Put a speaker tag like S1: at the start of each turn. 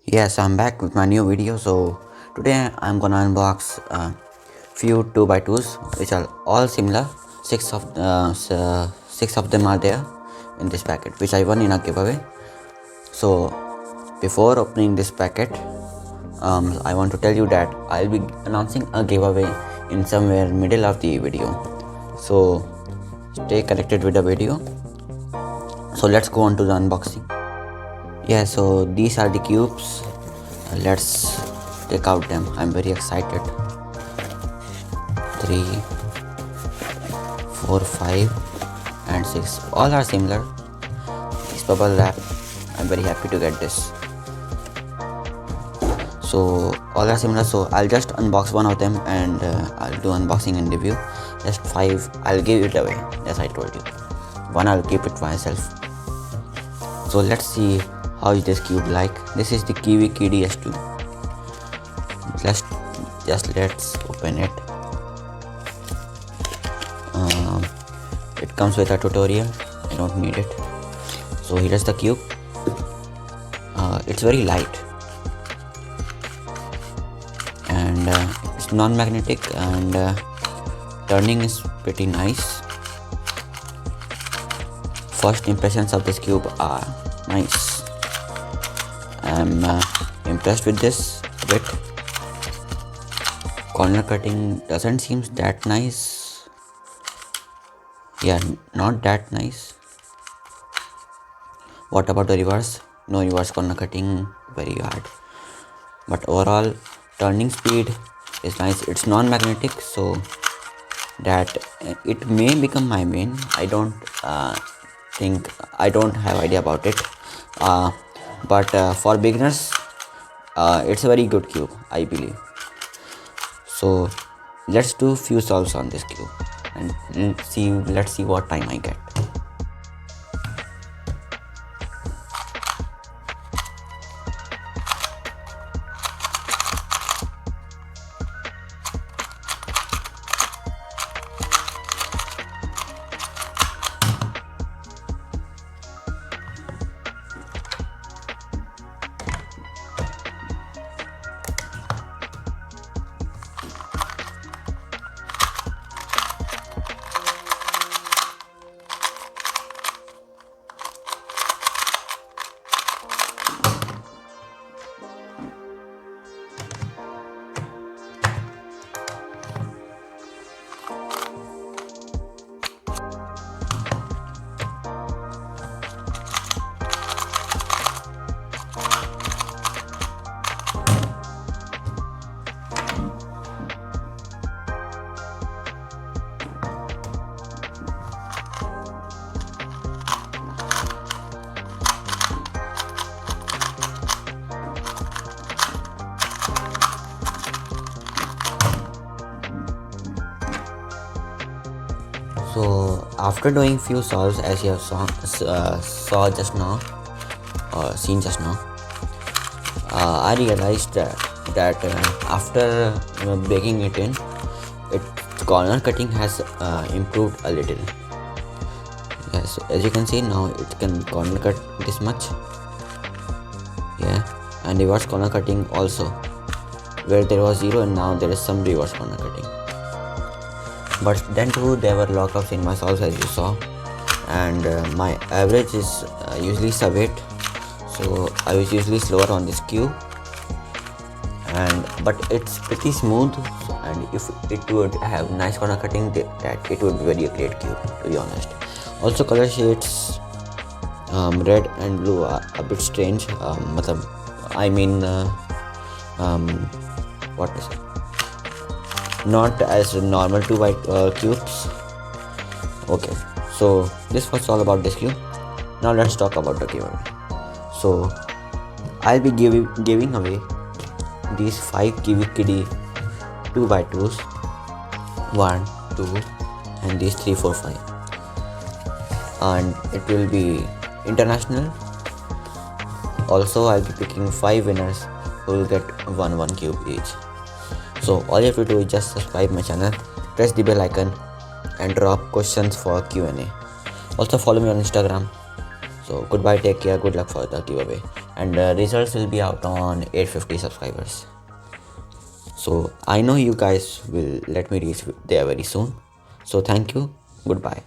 S1: Yes, I'm back with my new video. So today I'm gonna unbox few 2x2s which are all similar. Six of them are there in this packet which I won in a giveaway. So before opening this packet, I want to tell you that I'll be announcing a giveaway in somewhere middle of the video. So stay connected with the video. So let's go on to the unboxing. Yeah, so these are the cubes. Let's take out them. I'm very excited. 3, 4, 5 and 6 all are similar. This bubble wrap, I'm very happy to get this. So all are similar, so I'll just unbox one of them and I'll do unboxing and review. Just 5 I'll give it away, as I told you. One I'll keep it myself. So let's see how is this cube like. This is the Qiyi Qidi S2. Let's open it. It comes with a tutorial. I don't need it. So here is the cube. It's very light and it's non-magnetic, and turning is pretty nice. First impressions of this cube are nice. I'm impressed with this a bit. Corner cutting doesn't seem that nice. Yeah, not that nice. What about the reverse? No reverse corner cutting, very hard. But overall, turning speed is nice. It's non-magnetic, so that it may become my main. I don't have idea about it. But for beginners, it's a very good cube, I believe. So let's do few solves on this cube and let's see what time I get. So after doing few solves, as you have saw just now, or seen just now, I realized that after baking it in, its corner cutting has improved a little. Yes, as you can see now, it can corner cut this much. Yeah, and reverse corner cutting also, where there was 0 and now there is some reverse corner cutting. But then too, there were lockups in my solves, as you saw, and my average is usually sub 8, so I was usually slower on this cube, but it's pretty smooth, and if it would have nice corner cutting, that it would be very great cube, to be honest. Also, color shades red and blue are a bit strange. What is it? Not as normal 2x cubes. Okay, so this was all about this cube. Now let's talk about the giveaway. So I'll be giving away these 5 Qiyi Qidi 2x2s, 1, 2, and these 3, 4, 5, and it will be international. Also, I'll be picking 5 winners who will get one cube each. So all you have to do is just subscribe my channel, press the bell icon, and drop questions for Q&A. Also follow me on Instagram. So goodbye, take care, good luck for the giveaway, and results will be out on 850 subscribers. So I know you guys will let me reach there very soon. So thank you, goodbye.